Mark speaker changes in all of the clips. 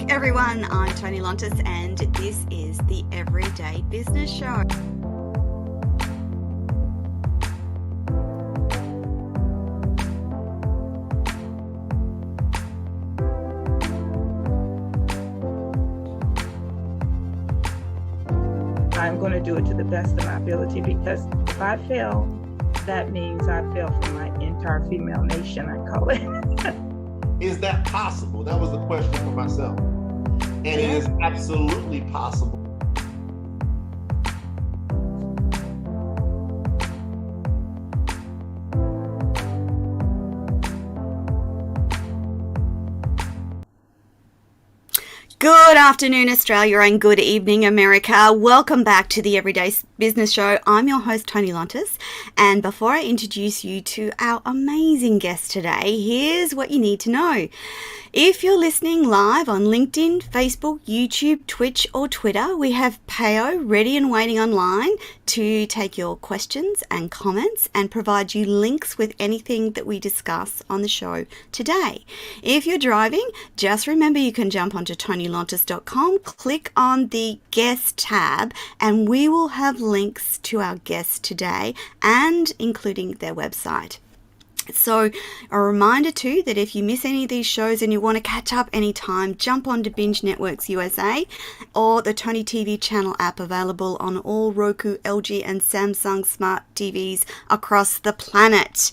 Speaker 1: everyone, I'm Tony Lontis and this is the Everyday Business Show.
Speaker 2: I'm going to do it to the best of my ability, because if I fail, that means I fail for my entire female nation, I call it.
Speaker 3: Is that possible? That was the question for myself. And it is absolutely possible.
Speaker 1: Good afternoon, Australia, and good evening, America. Welcome back to the Everyday Business Show. I'm your host, Tony Lontis, and before I introduce you to our amazing guest today, here's what you need to know. If you're listening live on LinkedIn, Facebook, YouTube, Twitch, or Twitter, we have Peo ready and waiting online to take your questions and comments and provide you links with anything that we discuss on the show today. If you're driving, just remember you can jump onto TonyLontis.com, click on the guest tab, and we will have links to our guests today and including their website. So a reminder too that if you miss any of these shows and you want to catch up anytime, jump onto Binge Networks USA or the Tony TV channel app, available on all Roku, LG and Samsung smart TVs across the planet.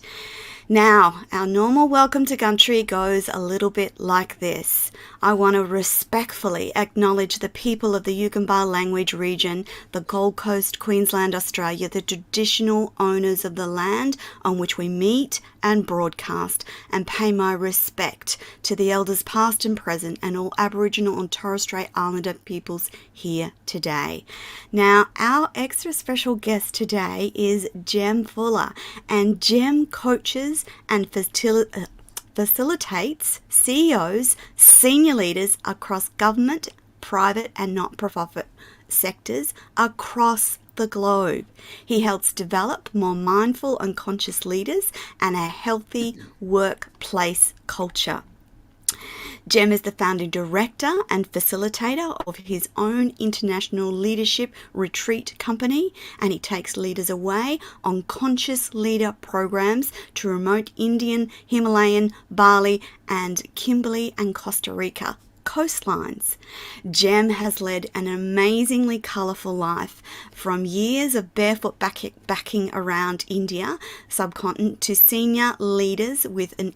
Speaker 1: Now, our normal welcome to country goes a little bit like this. I want to respectfully acknowledge the people of the Yugambeh language region, the Gold Coast, Queensland, Australia, the traditional owners of the land on which we meet and broadcast, and pay my respect to the elders past and present and all Aboriginal and Torres Strait Islander peoples here today. Now, our extra special guest today is Jem Fuller, and Jem coaches and facilitates CEOs, senior leaders across government, private and not-for-profit sectors across the globe. He helps develop more mindful and conscious leaders and a healthy workplace culture. Jem is the founding director and facilitator of his own international leadership retreat company, and he takes leaders away on conscious leader programs to remote Indian, Himalayan, Bali, and Kimberley and Costa Rica coastlines. Jem has led an amazingly colourful life, from years of barefoot backing around India subcontinent to senior leaders with an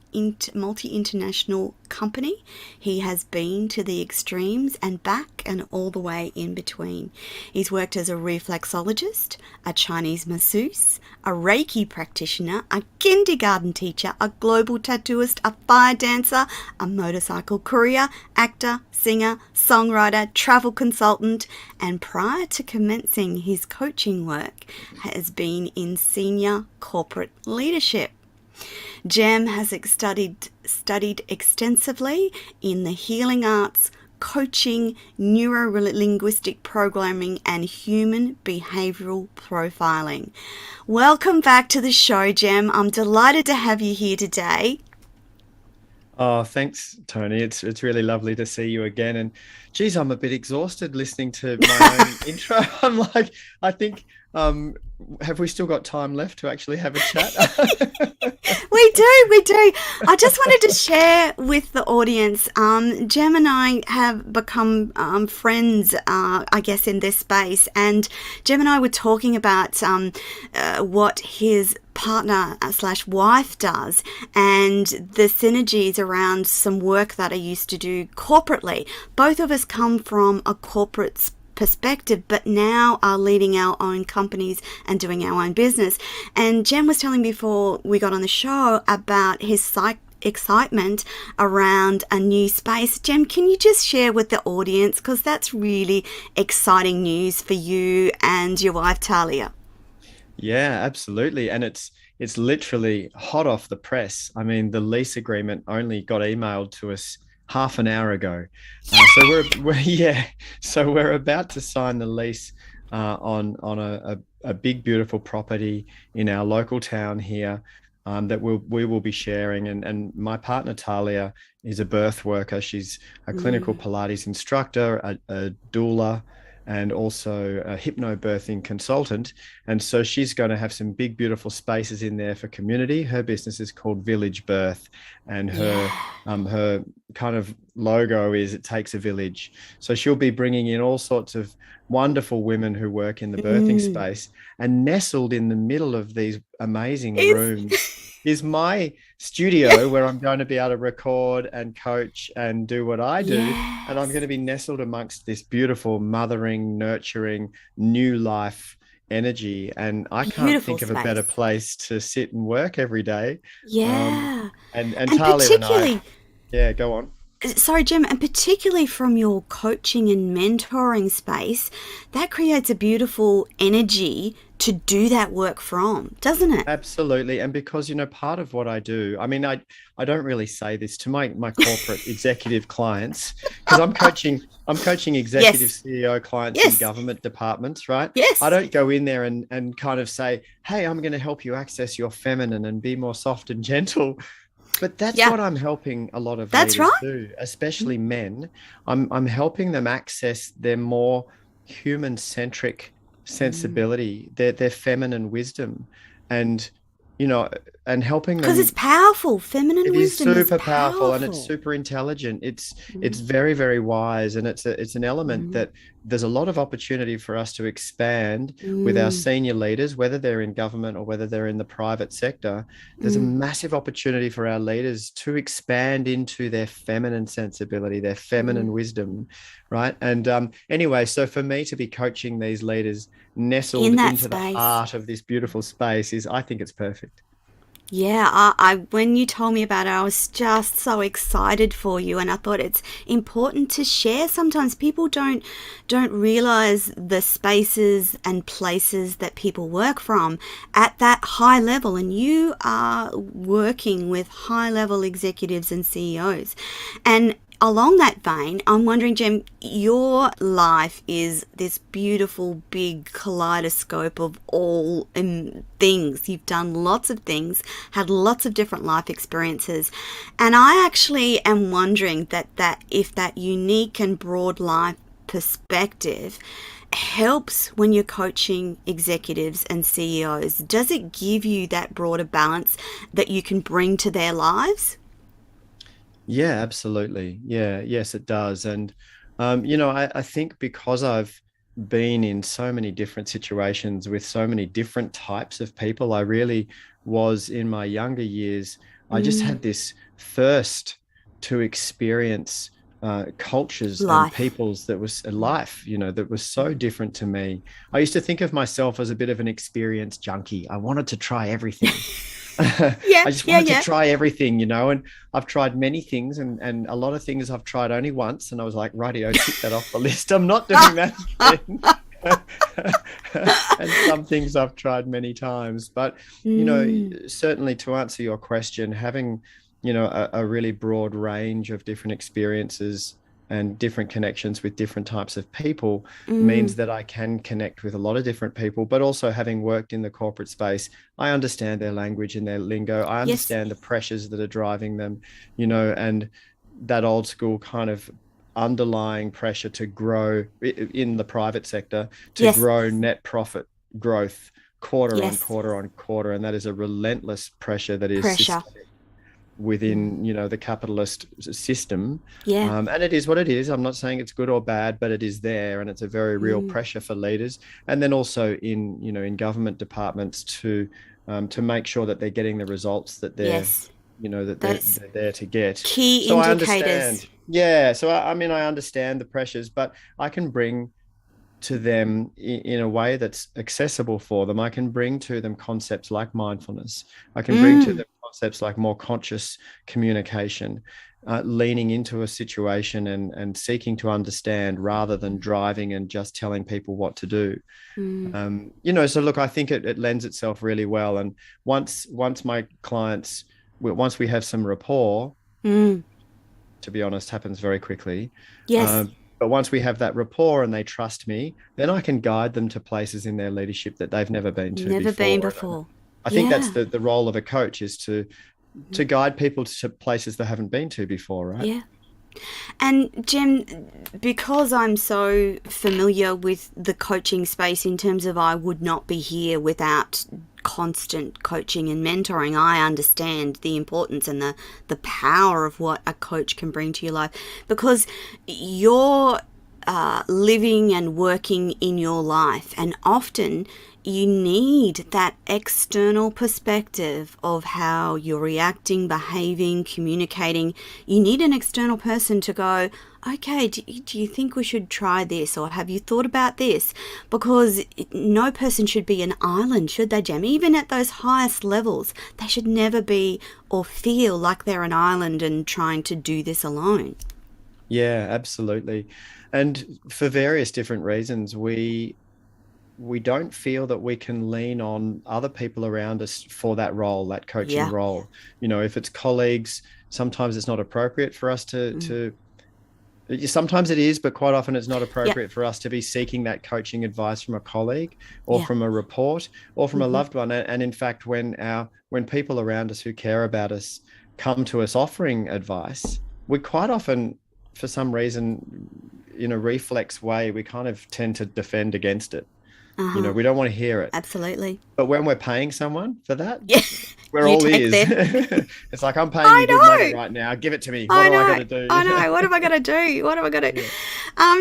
Speaker 1: multi-international company. He has been to the extremes and back and all the way in between. He's worked as a reflexologist, a Chinese masseuse, a Reiki practitioner, a kindergarten teacher, a global tattooist, a fire dancer, a motorcycle courier, actor, singer, songwriter, travel consultant, and prior to commencing his coaching work, has been in senior corporate leadership. Jem has studied extensively in the healing arts, coaching, neuro-linguistic programming, and human behavioral profiling. Welcome back to the show, Jem. I'm delighted to have you here today.
Speaker 4: Oh, thanks, Tony. It's really lovely to see you again. And geez, I'm a bit exhausted listening to my own intro. I'm like, I think, have we still got time left to actually have a chat?
Speaker 1: We do. I just wanted to share with the audience, Jem and I have become friends, I guess, in this space. And Jem and I were talking about what his partner / wife does, and the synergies around some work that I used to do corporately. Both of us come from a corporate perspective, but now are leading our own companies and doing our own business. And Jem was telling me before we got on the show about his excitement around a new space. Jem, can you just share with the audience, because that's really exciting news for you and your wife Talia?
Speaker 4: Yeah, absolutely. And it's literally hot off the press. I mean, the lease agreement only got emailed to us half an hour ago. So we're about to sign the lease on a big, beautiful property in our local town here. that we will be sharing. And my partner, Talia, is a birth worker. She's a clinical Pilates instructor, a doula, and also a hypnobirthing consultant. And so she's going to have some big, beautiful spaces in there for community. Her business is called Village Birth, and her kind of logo is "It takes a village." So she'll be bringing in all sorts of wonderful women who work in the birthing space, and nestled in the middle of these amazing rooms is my studio where I'm going to be able to record and coach and do what I do. And I'm going to be nestled amongst this beautiful, mothering, nurturing, new life energy. And I can't think of a better place to sit and work every day. And Talia and I, go on.
Speaker 1: Sorry, Jem, and particularly from your coaching and mentoring space, that creates a beautiful energy to do that work from, doesn't it?
Speaker 4: Absolutely. And because, part of what I do, I mean, I don't really say this to my corporate executive clients, because I'm coaching executive CEO clients in government departments, right?
Speaker 1: Yes.
Speaker 4: I don't go in there and kind of say, hey, I'm going to help you access your feminine and be more soft and gentle. But that's what I'm helping a lot of leaders do, especially men. I'm helping them access their more human-centric sensibility, their feminine wisdom, and and helping them,
Speaker 1: because it's powerful. Feminine wisdom is
Speaker 4: super powerful, and it's super intelligent. It's very, very wise, and it's an element that there's a lot of opportunity for us to expand with our senior leaders, whether they're in government or whether they're in the private sector. There's a massive opportunity for our leaders to expand into their feminine sensibility, their feminine wisdom, right? And anyway, so for me to be coaching these leaders nestled into the heart of this beautiful space I think it's perfect.
Speaker 1: Yeah, I when you told me about it, I was just so excited for you, and I thought it's important to share. Sometimes people don't realize the spaces and places that people work from at that high level, and you are working with high level executives and CEOs. And along that vein, I'm wondering, Jem, your life is this beautiful big kaleidoscope of all things. You've done lots of things, had lots of different life experiences. And I actually am wondering that if that unique and broad life perspective helps when you're coaching executives and CEOs. Does it give you that broader balance that you can bring to their lives?
Speaker 4: Yeah, absolutely. Yeah, yes, it does. And, I think because I've been in so many different situations with so many different types of people, I really was in my younger years, I just had this thirst to experience cultures and peoples that was life, that was so different to me. I used to think of myself as a bit of an experience junkie. I wanted to try everything. I just wanted to try everything, and I've tried many things, and a lot of things I've tried only once, and I was like, rightio, tick that off the list. I'm not doing that again. And some things I've tried many times, but certainly to answer your question, having a really broad range of different experiences and different connections with different types of people means that I can connect with a lot of different people. But also, having worked in the corporate space, I understand their language and their lingo. I understand the pressures that are driving them, and that old school kind of underlying pressure to grow in the private sector, to grow net profit growth quarter on quarter on quarter. And that is a relentless pressure that is systemic within the capitalist system. And it is what it is. I'm not saying it's good or bad, but it is there, and it's a very real pressure for leaders. And then also in government departments to make sure that they're getting the results that they're that they're there to get.
Speaker 1: Key indicators.
Speaker 4: I understand the pressures, but I can bring to them in a way that's accessible for them. I can bring to them concepts like mindfulness. I can bring to them concepts like more conscious communication, leaning into a situation and seeking to understand rather than driving and just telling people what to do. So look, I think it lends itself really well. And once my clients, once we have some rapport, to be honest, happens very quickly. But once we have that rapport and they trust me, then I can guide them to places in their leadership that they've never been to before. I think that's the role of a coach, is to guide people to places they haven't been to before, right?
Speaker 1: Yeah. And Jem, because I'm so familiar with the coaching space in terms of I would not be here without constant coaching and mentoring, I understand the importance and the power of what a coach can bring to your life, because you're living and working in your life, and often you need that external perspective of how you're reacting, behaving, communicating. You need an external person to go, okay, do you think we should try this? Or have you thought about this? Because no person should be an island, should they, Jem? Even at those highest levels, they should never be or feel like they're an island and trying to do this alone.
Speaker 4: Yeah, absolutely. And for various different reasons, we don't feel that we can lean on other people around us for that role, that coaching role. You know, if it's colleagues, sometimes it's not appropriate for us to sometimes it is, but quite often it's not appropriate for us to be seeking that coaching advice from a colleague or from a report or from a loved one. And in fact, when people around us who care about us come to us offering advice, we quite often, for some reason, in a reflex way, we kind of tend to defend against it. You know, we don't want to hear it.
Speaker 1: Absolutely.
Speaker 4: But when we're paying someone for that, we're
Speaker 1: You
Speaker 4: all
Speaker 1: take
Speaker 4: ears. It's like, I'm paying you good money right now. Give it to me. What am I going to do?
Speaker 1: I know. What am I going to do? What am I going to do?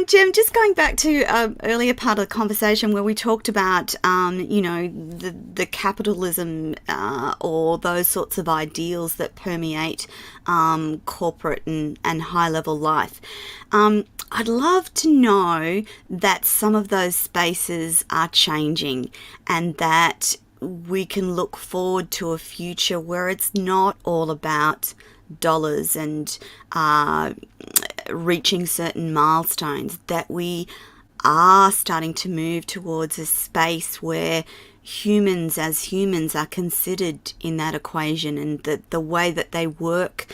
Speaker 1: Jem, just going back to earlier part of the conversation where we talked about, you know, the capitalism or those sorts of ideals that permeate corporate and high-level life. I'd love to know that some of those spaces are changing and that we can look forward to a future where it's not all about dollars and reaching certain milestones, that we are starting to move towards a space where humans as humans are considered in that equation, and that the way that they work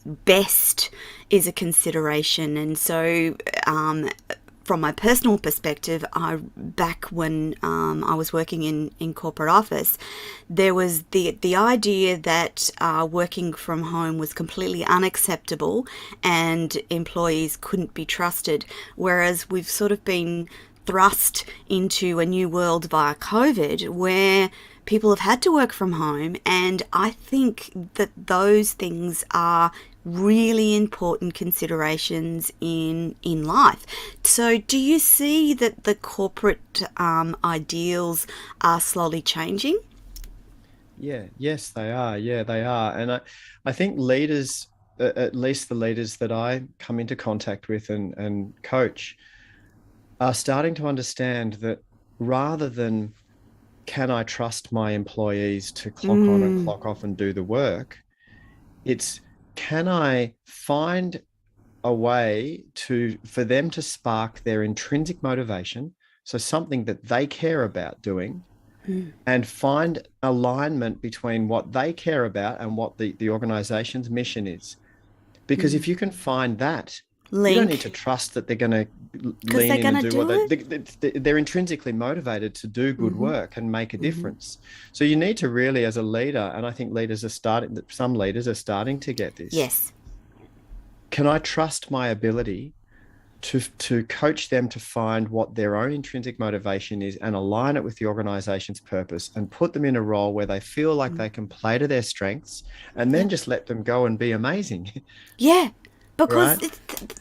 Speaker 1: best is a consideration. And so from my personal perspective, back when I was working in corporate office, there was the idea that working from home was completely unacceptable and employees couldn't be trusted, whereas we've sort of been thrust into a new world via COVID where people have had to work from home, and I think that those things are really important considerations in life. So do you see that the corporate ideals are slowly changing?
Speaker 4: Yes, they are. Yeah, they are. And I think leaders, at least the leaders that I come into contact with and coach, are starting to understand that rather than can I trust my employees to clock on and clock off and do the work, it's can I find a way for them to spark their intrinsic motivation, so something that they care about doing, and find alignment between what they care about and what the organization's mission is. Because if you can find that, you don't need to trust that they're going to lean in and do what they're intrinsically motivated to do good work and make a difference. So you need to really, as a leader, and I think some leaders are starting to get this.
Speaker 1: Yes.
Speaker 4: Can I trust my ability to coach them to find what their own intrinsic motivation is and align it with the organization's purpose and put them in a role where they feel like they can play to their strengths, and then just let them go and be amazing?
Speaker 1: Yeah. Because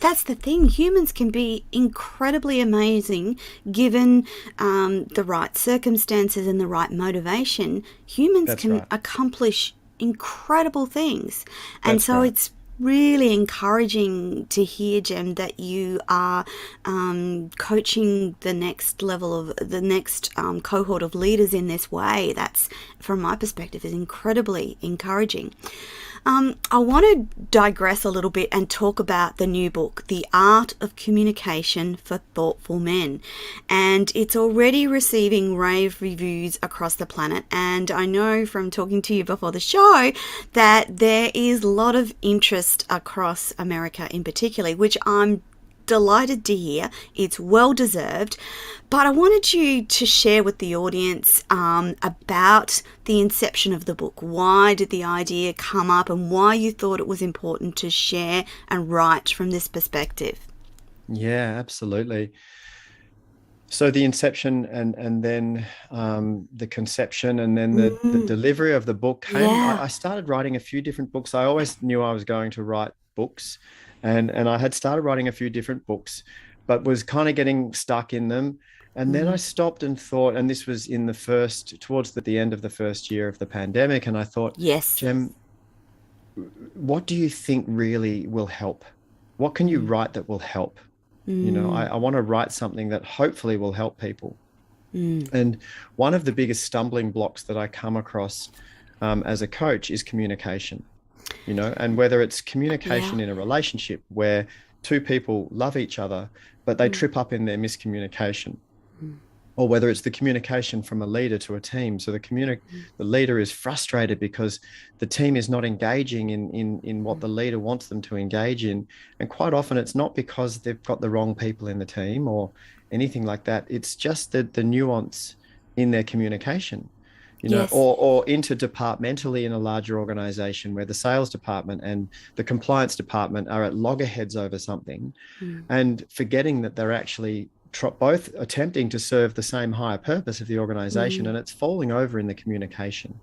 Speaker 1: that's the thing. Humans can be incredibly amazing given the right circumstances and the right motivation. Humans can accomplish incredible things. And so it's really encouraging to hear, Jem, that you are coaching the next level of the next cohort of leaders in this way. That's, from my perspective, is incredibly encouraging. I want to digress a little bit and talk about the new book, The Art of Communication for Thoughtful Men. And it's already receiving rave reviews across the planet. And I know from talking to you before the show that there is a lot of interest across America in particular, which I'm delighted to hear. It's well deserved. But I wanted you to share with the audience about the inception of the book. Why did the idea come up and why you thought it was important to share and write from this perspective?
Speaker 4: Yeah, absolutely. So the inception and then the conception and then the delivery of the book came. I started writing a few different books. I always knew I was going to write books, and I had started writing a few different books, but was kind of getting stuck in them. And then I stopped and thought, and this was towards the end of the first year of the pandemic, and I thought,
Speaker 1: yes,
Speaker 4: Jem, what do you think really will help? What can you write that will help? You know, I want to write something that hopefully will help people. And one of the biggest stumbling blocks that I come across as a coach is communication, you know, and whether it's communication in a relationship where two people love each other, but they trip up in their miscommunication, or whether it's the communication from a leader to a team. So the leader is frustrated because the team is not engaging in what the leader wants them to engage in. And quite often it's not because they've got the wrong people in the team or anything like that. It's just the nuance in their communication, you know, or interdepartmentally in a larger organization where the sales department and the compliance department are at loggerheads over something and forgetting that they're actually both attempting to serve the same higher purpose of the organization, and it's falling over in the communication.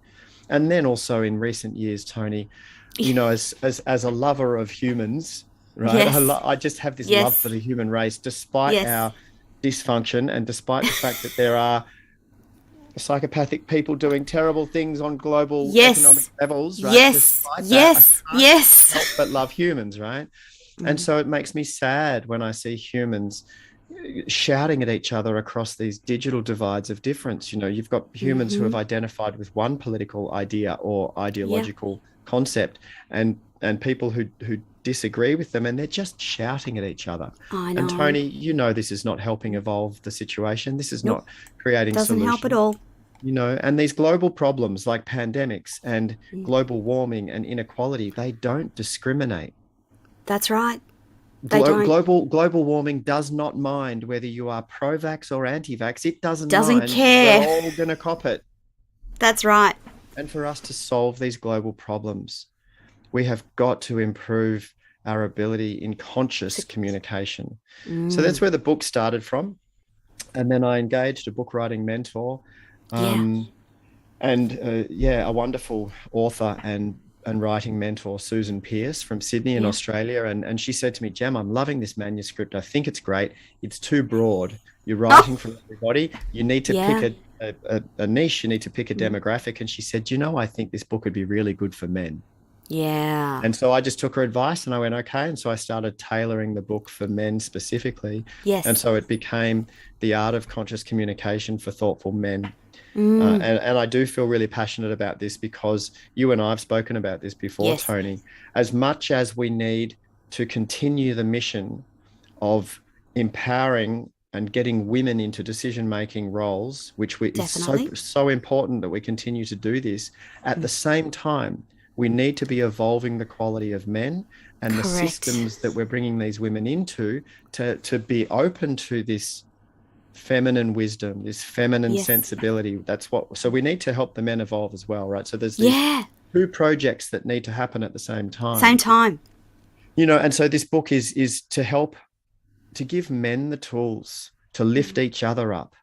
Speaker 4: And then also in recent years, Tony, you know, as a lover of humans, right? I just have this love for the human race, despite our dysfunction and despite the fact that there are psychopathic people doing terrible things on global economic levels, right? Despite that, I can't help but love humans, right? And so it makes me sad when I see humans shouting at each other across these digital divides of difference. You know, you've got humans who have identified with one political idea or ideological concept, and people who disagree with them, and they're just shouting at each other.
Speaker 1: I know.
Speaker 4: And Tony, you know, this is not helping evolve the situation. This is not creating
Speaker 1: doesn't
Speaker 4: solutions.
Speaker 1: help at all.
Speaker 4: You know, and these global problems like pandemics and global warming and inequality, they don't discriminate.
Speaker 1: That's right.
Speaker 4: Global warming does not mind whether you are pro-vax or anti-vax. It doesn't mind.
Speaker 1: care.
Speaker 4: We're all going to cop it.
Speaker 1: That's right.
Speaker 4: And for us to solve these global problems, we have got to improve our ability in conscious communication. So that's where the book started from. And then I engaged a book writing mentor, a wonderful author and writing mentor, Susan Pearce from Sydney in Australia. And she said to me, Jem, I'm loving this manuscript. I think it's great. It's too broad. You're writing for everybody. You need to pick a niche. You need to pick a demographic. And she said, you know, I think this book would be really good for men.
Speaker 1: Yeah.
Speaker 4: And so I just took her advice and I went, okay. And so I started tailoring the book for men specifically.
Speaker 1: Yes.
Speaker 4: And so it became The Art of Conscious Communication for Thoughtful Men. And I do feel really passionate about this because you and I have spoken about this before, Tony. As much as we need to continue the mission of empowering and getting women into decision-making roles, which is so important that we continue to do this, at the same time, we need to be evolving the quality of men and the systems that we're bringing these women into to be open to this feminine wisdom, this feminine sensibility. So we need to help the men evolve as well, right? So there's these two projects that need to happen at the same time. You know, and so this book is to help to give men the tools to lift each other up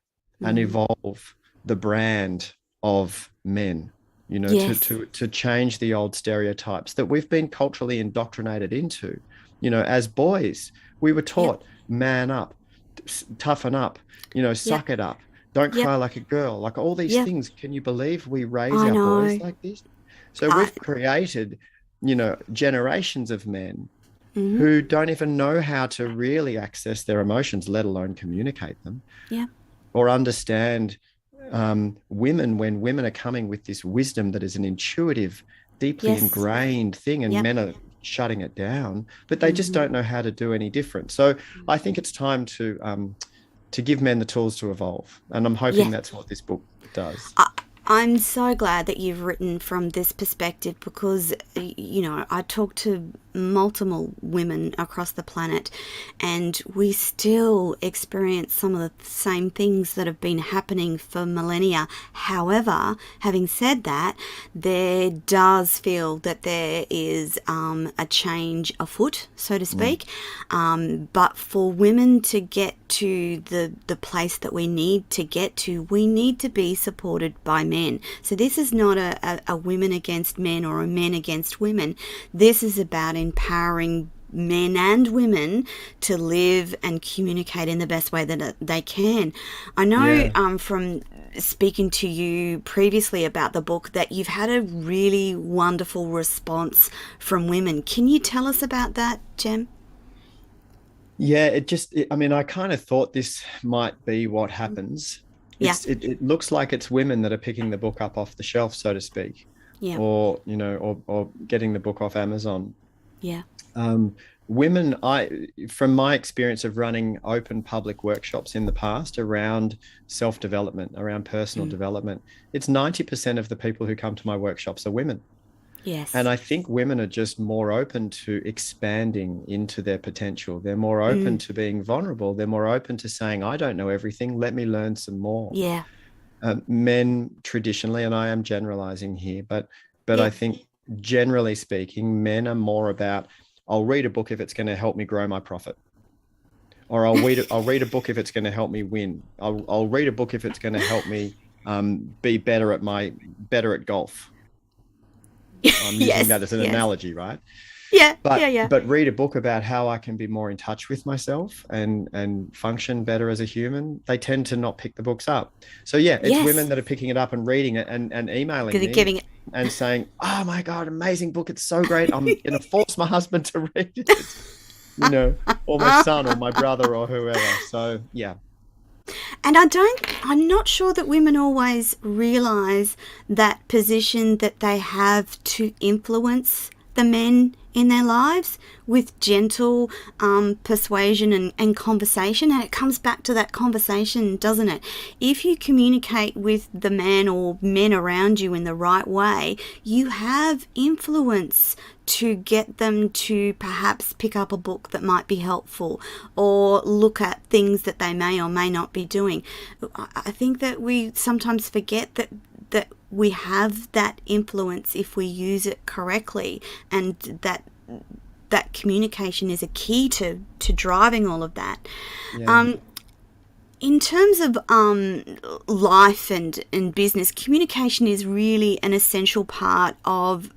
Speaker 4: and evolve the brand of men, you know, to change the old stereotypes that we've been culturally indoctrinated into. You know, as boys, we were taught man up, toughen up, you know, suck it up, don't cry like a girl, like all these things. Can you believe we raise our boys like this? So we've created, you know, generations of men who don't even know how to really access their emotions, let alone communicate them, or understand women when women are coming with this wisdom that is an intuitive, deeply ingrained thing, and men are shutting it down, but they just don't know how to do any different. So I think it's time to give men the tools to evolve, and I'm hoping that's what this book does.
Speaker 1: I'm so glad that you've written from this perspective because, you know, I talk to multiple women across the planet, and we still experience some of the same things that have been happening for millennia. However, having said that, there does feel that there is a change afoot, so to speak. But for women to get to the place that we need to get to, we need to be supported by men. So this is not a women against men or a men against women. This is about empowering men and women to live and communicate in the best way that they can. I know from speaking to you previously about the book that you've had a really wonderful response from women. Can you tell us about that, Jem?
Speaker 4: Yeah, I mean, I kind of thought this might be what happens. It looks like it's women that are picking the book up off the shelf, so to speak, or or getting the book off Amazon. Women, from my experience of running open public workshops in the past around self-development, around personal development, it's 90% of the people who come to my workshops are women.
Speaker 1: Yes.
Speaker 4: And I think women are just more open to expanding into their potential. They're more open to being vulnerable. They're more open to saying, I don't know everything. Let me learn some more.
Speaker 1: Yeah.
Speaker 4: Men traditionally, and I am generalizing here, but I think generally speaking, men are more about, I'll read a book if it's going to help me grow my profit. Or I'll read a book if it's going to help me win. I'll read a book if it's going to help me be better at golf. I'm using that as an analogy, right? But read a book about how I can be more in touch with myself and function better as a human. They tend to not pick the books up. So it's women that are picking it up and reading it and emailing me and saying, oh my God, amazing book. It's so great. I'm going to force my husband to read it, or my son or my brother or whoever. So, yeah.
Speaker 1: And I'm not sure that women always realize that position that they have to influence the men in their lives with gentle persuasion and conversation. And it comes back to that conversation, doesn't it? If you communicate with the man or men around you in the right way, you have influence to get them to perhaps pick up a book that might be helpful or look at things that they may or may not be doing. I think that we sometimes forget that we have that influence if we use it correctly, and that communication is a key to driving all of that. In terms of life and business, communication is really an essential part of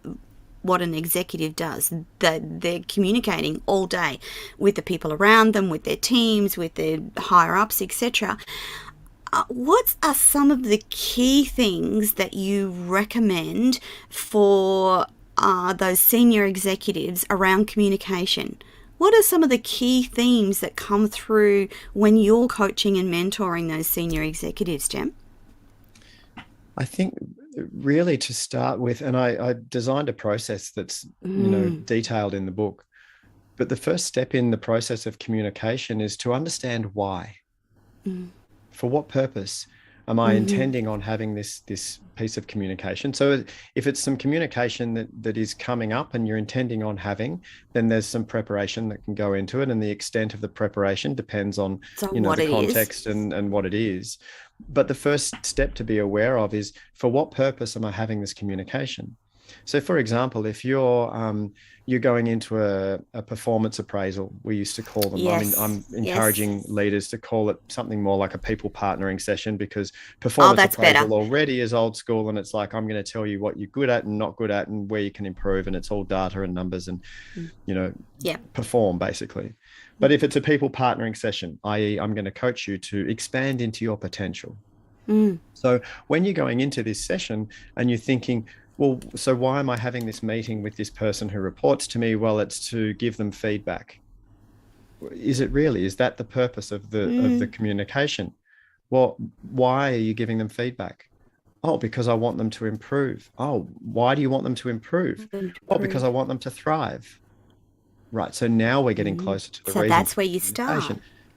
Speaker 1: what an executive does. They're communicating all day with the people around them, with their teams, with their higher ups, etc. What are some of the key things that you recommend for those senior executives around communication? What are some of the key themes that come through when you're coaching and mentoring those senior executives, Jem?
Speaker 4: I think really to start with, and I designed a process that's detailed in the book, but the first step in the process of communication is to understand why. For what purpose am I intending on having this piece of communication? So if it's some communication that is coming up and you're intending on having, then there's some preparation that can go into it, and the extent of the preparation depends on the context and what it is. But the first step to be aware of is, for what purpose am I having this communication? So, for example, if you're going into a performance appraisal, we used to call them.
Speaker 1: Yes.
Speaker 4: I'm encouraging leaders to call it something more like a people partnering session, because performance appraisal better. Already is old school, and it's like, I'm going to tell you what you're good at and not good at and where you can improve, and it's all data and numbers and perform basically. But if it's a people partnering session, i.e. I'm going to coach you to expand into your potential. So when you're going into this session and you're thinking, well, so why am I having this meeting with this person who reports to me? Well, it's to give them feedback. Is it really? Is that the purpose of the communication? Well, why are you giving them feedback? Oh, because I want them to improve. Oh, why do you want them to improve? Oh, because I want them to thrive. Right. So now we're getting closer to the reason.
Speaker 1: So that's where you start.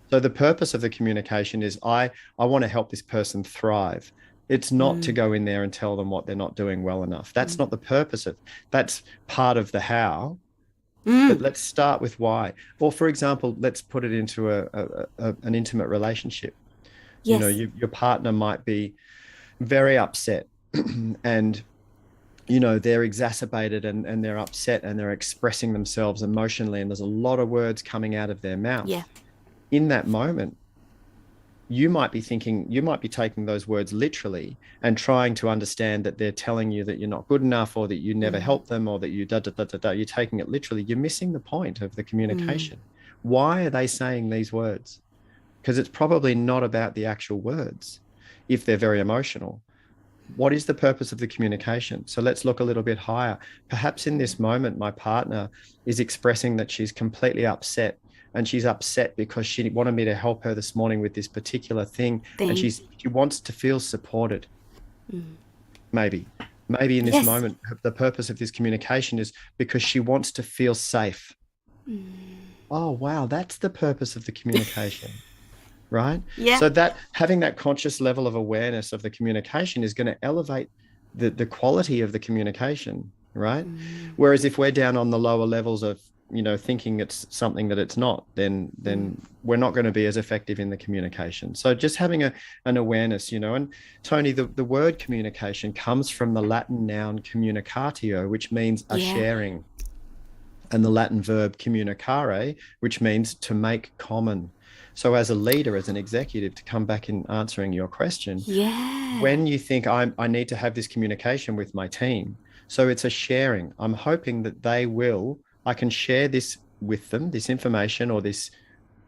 Speaker 4: So the purpose of the communication is I want to help this person thrive. It's not to go in there and tell them what they're not doing well enough. That's not the purpose of. That's part of the how, But let's start with why. Or for example, let's put it into an intimate relationship. You know,
Speaker 1: Yes.
Speaker 4: your partner might be very upset and you know they're exacerbated and they're upset and they're expressing themselves emotionally and there's a lot of words coming out of their
Speaker 1: Yeah.
Speaker 4: mouth. In that moment, you might be thinking, you might be taking those words literally and trying to understand that they're telling you that you're not good enough or that you never help them or that you da da da da da. You're taking it literally. You're missing the point of the communication. Why are they saying these words? Because it's probably not about the actual words if they're very emotional. What is the purpose of the communication? So let's look a little bit higher. Perhaps in this moment, my partner is expressing that she's completely upset, and she's upset because she wanted me to help her this morning with this particular thing. And she wants to feel supported. Maybe in this moment, the purpose of this communication is because she wants to feel safe. Oh, wow. That's the purpose of the communication. Right?
Speaker 1: Yeah.
Speaker 4: So that having that conscious level of awareness of the communication is going to elevate the quality of the communication, right? Whereas if we're down on the lower levels of, you know, thinking it's something that it's not, then we're not going to be as effective in the communication. So just having an awareness, you know, and Tony, the word communication comes from the Latin noun communicatio, which means a sharing, and the Latin verb communicare, which means to make common. So as a leader, as an executive, to come back in answering your question, when you think I need to have this communication with my team, so it's a sharing. I'm hoping that I can share this with them, this information or this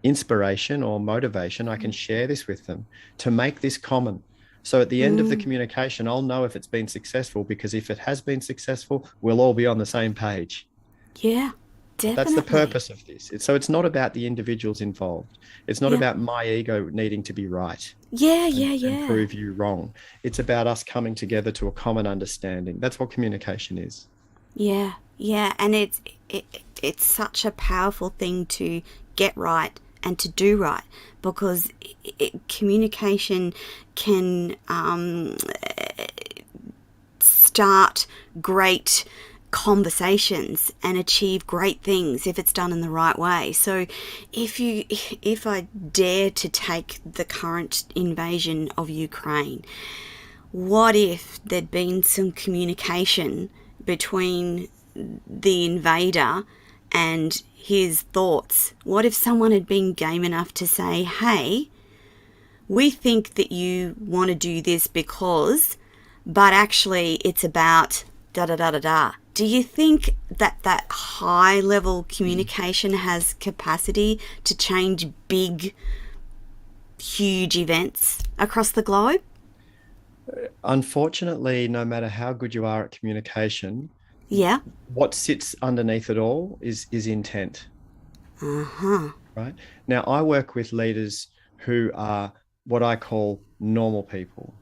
Speaker 4: inspiration or motivation. I can share this with them to make this common. So at the end of the communication, I'll know if it's been successful, because if it has been successful, we'll all be on the same page.
Speaker 1: Yeah. Definitely.
Speaker 4: That's the purpose of this. So it's not about the individuals involved. It's not about my ego needing to be right. And prove you wrong. It's about us coming together to a common understanding. That's what communication is.
Speaker 1: Yeah. And it's such a powerful thing to get right and to do right, because communication can start great conversations and achieve great things if it's done in the right way. So if I dare to take the current invasion of Ukraine, what if there'd been some communication between the invader and his thoughts? What if someone had been game enough to say, hey, we think that you want to do this because, but actually it's about da da da da da. Do you think that high level communication has capacity to change big, huge events across the globe?
Speaker 4: Unfortunately, no matter how good you are at communication, what sits underneath it all is intent. Right? Now, I work with leaders who are what I call normal people.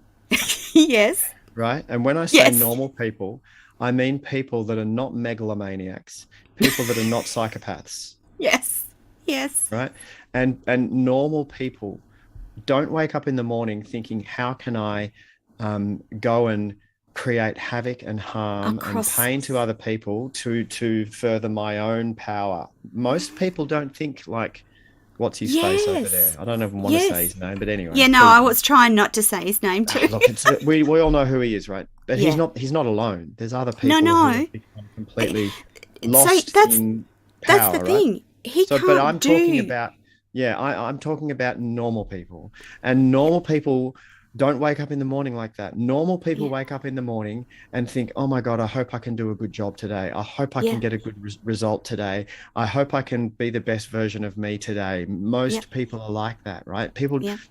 Speaker 1: Yes.
Speaker 4: Right? And when I say normal people, I mean people that are not megalomaniacs, people that are not psychopaths.
Speaker 1: Yes.
Speaker 4: Right? And normal people don't wake up in the morning thinking, how can I go and create havoc and harm and pain to other people to further my own power? Most people don't think like, what's his face over there? I don't even want to say his name, but anyway.
Speaker 1: Yeah, no, I was trying not to say his name too.
Speaker 4: Look, we all know who he is, right? But he's not alone. There's other people who have become completely lost in power.
Speaker 1: That's the thing.
Speaker 4: I'm talking about normal people. And normal people don't wake up in the morning like that. Normal people wake up in the morning and think, oh my God, I hope I can do a good job today. I hope I can get a good result today. I hope I can be the best version of me today. Most people are like that, right?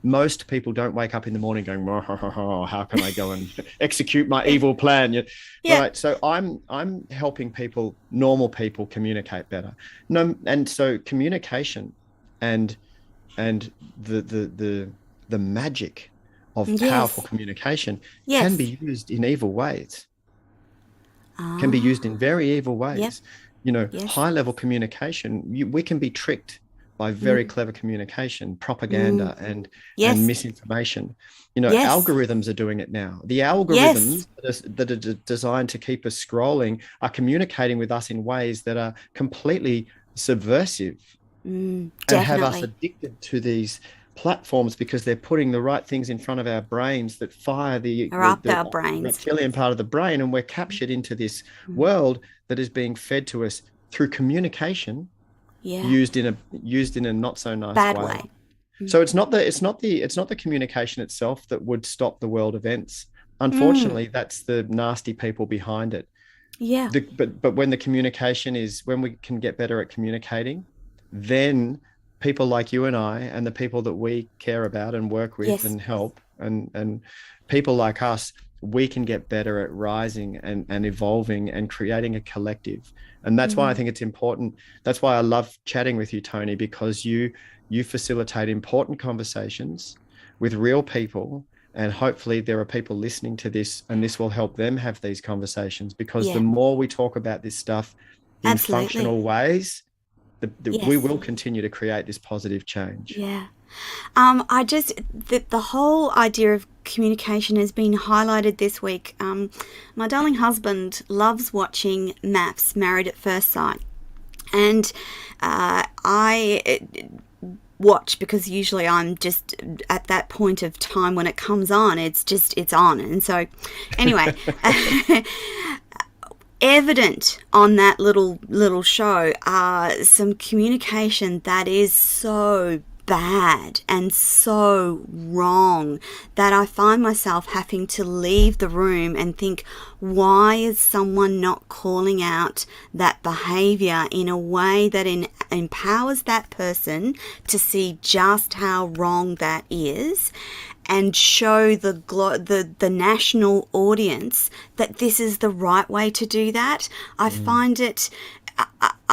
Speaker 4: Most people don't wake up in the morning going, how can I go and execute my evil plan? Right. So I'm helping people, normal people, communicate better. And so communication and the magic of powerful communication can be used in evil ways, can be used in very evil ways. You know, high level communication, we can be tricked by very clever communication, propaganda, and
Speaker 1: Yes.
Speaker 4: misinformation. You know,
Speaker 1: Yes.
Speaker 4: algorithms are doing it now. The
Speaker 1: Yes.
Speaker 4: algorithms that are designed to keep us scrolling are communicating with us in ways that are completely subversive and have us
Speaker 1: Definitely.
Speaker 4: addicted to these platforms because they're putting the right things in front of our brains that fire
Speaker 1: Are up our
Speaker 4: the
Speaker 1: brains.
Speaker 4: reptilian part of the brain, and we're captured into this world that is being fed to us through communication
Speaker 1: Yeah.
Speaker 4: used in a not so nice
Speaker 1: Bad
Speaker 4: way.
Speaker 1: way.
Speaker 4: So it's not the communication itself that would stop the world events.
Speaker 1: Mm.
Speaker 4: Unfortunately, that's the nasty people behind it.
Speaker 1: Yeah.
Speaker 4: But when we can get better at communicating, then people like you and I and the people that we care about and work with
Speaker 1: Yes.
Speaker 4: and help and people like us, we can get better at rising and evolving and creating a collective. And that's why I think it's important. That's why I love chatting with you, Tony, because you facilitate important conversations with real people, and hopefully there are people listening to this and this will help them have these conversations, because the
Speaker 1: Yeah.
Speaker 4: more we talk about this stuff in
Speaker 1: Absolutely.
Speaker 4: functional ways, we
Speaker 1: Yes.
Speaker 4: will continue to create this positive change.
Speaker 1: Yeah. I just the whole idea of communication has been highlighted this week. My darling husband loves watching MAFS, Married at First Sight, and I watch because usually I'm just at that point of time when it comes on. It's on, and so anyway. Evident on that little show are some communication that is so bad and so wrong that I find myself having to leave the room and think, why is someone not calling out that behavior in a way that empowers that person to see just how wrong that is, and show the national audience that this is the right way to do that. I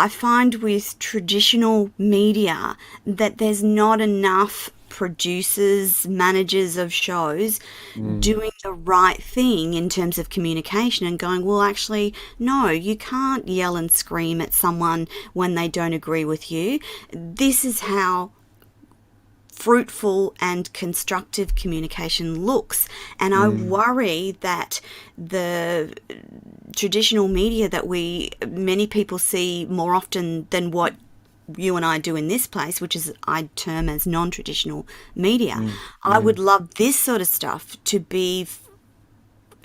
Speaker 1: find with traditional media that there's not enough producers, managers of shows doing the right thing in terms of communication and going, well, actually, no, you can't yell and scream at someone when they don't agree with you. This is how fruitful and constructive communication looks. And I worry that the traditional media that many people see more often than what you and I do in this place, which is I term as non-traditional media. I would love this sort of stuff to be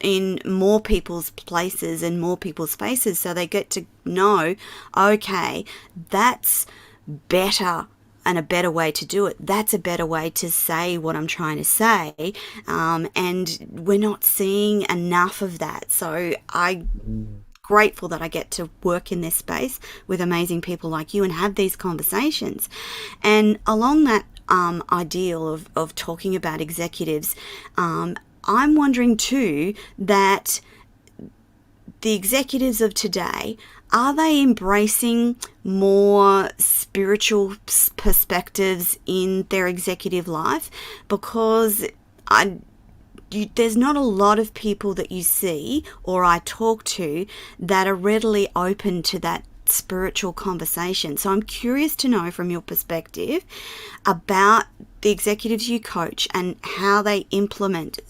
Speaker 1: in more people's places and more people's faces, so they get to know, okay, that's better and a better way to do it. That's a better way to say what I'm trying to say. And we're not seeing enough of that. So I'm grateful that I get to work in this space with amazing people like you and have these conversations. And along that ideal of talking about executives, I'm wondering too that the executives of today, are they embracing more spiritual perspectives in their executive life? Because there's not a lot of people that you see or I talk to that are readily open to that spiritual conversation. So I'm curious to know from your perspective about the executives you coach and how they implement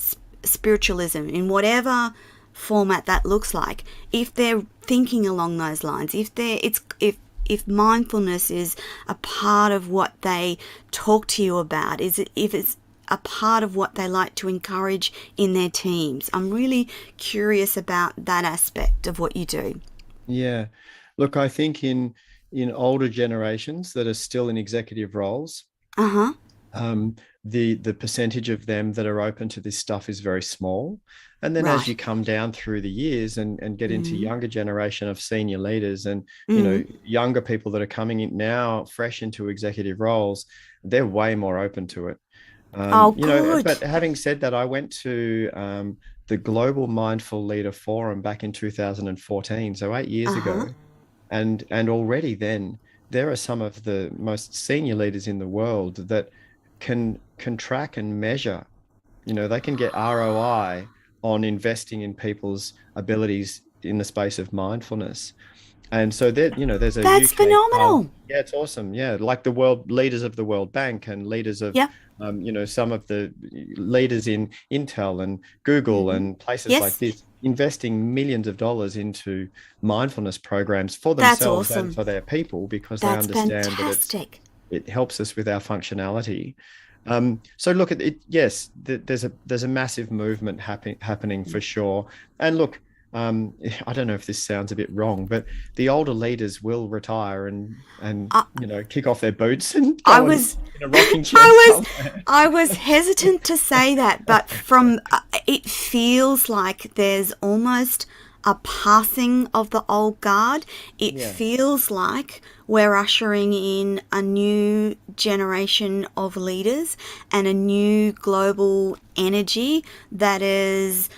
Speaker 1: spiritualism in whatever format that looks like. If they're thinking along those lines, if mindfulness is a part of what they talk to you about, if it's a part of what they like to encourage in their teams. I'm really curious about that aspect of what you do.
Speaker 4: Yeah. Look, I think in older generations that are still in executive roles,
Speaker 1: Uh-huh.
Speaker 4: The percentage of them that are open to this stuff is very small. And then as
Speaker 1: Right.
Speaker 4: you come down through the years and get into
Speaker 1: Mm.
Speaker 4: younger generation of senior leaders and
Speaker 1: Mm.
Speaker 4: younger people that are coming in now fresh into executive roles, they're way more open to it.
Speaker 1: Oh,
Speaker 4: But
Speaker 1: good.
Speaker 4: having said that, I went to the Global Mindful Leader Forum back in 2014, so 8 years
Speaker 1: Uh-huh.
Speaker 4: ago, and already then there are some of the most senior leaders in the world that can track and measure. They can get ROI on investing in people's abilities in the space of mindfulness. And so there, there's a
Speaker 1: That's
Speaker 4: UK
Speaker 1: phenomenal.
Speaker 4: yeah, it's awesome. Yeah, like the world leaders of the World Bank and leaders of,
Speaker 1: Yep.
Speaker 4: some of the leaders in Intel and Google
Speaker 1: Hmm.
Speaker 4: and places like
Speaker 1: Yes,
Speaker 4: this, investing millions of dollars into mindfulness programs for
Speaker 1: that's
Speaker 4: themselves and
Speaker 1: awesome.
Speaker 4: for their people because they
Speaker 1: That's
Speaker 4: understand that
Speaker 1: fantastic.
Speaker 4: it helps us with our functionality. So look at it. Yes, there's a massive movement happening for sure. And look, I don't know if this sounds a bit wrong, but the older leaders will retire and
Speaker 1: I,
Speaker 4: kick off their boots and
Speaker 1: I
Speaker 4: go and
Speaker 1: was,
Speaker 4: sit in a rocking chair
Speaker 1: I was,
Speaker 4: somewhere.
Speaker 1: I was hesitant to say that, but from it feels like there's almost a passing of the old guard. It
Speaker 4: Yeah.
Speaker 1: feels like we're ushering in a new generation of leaders and a new global energy that is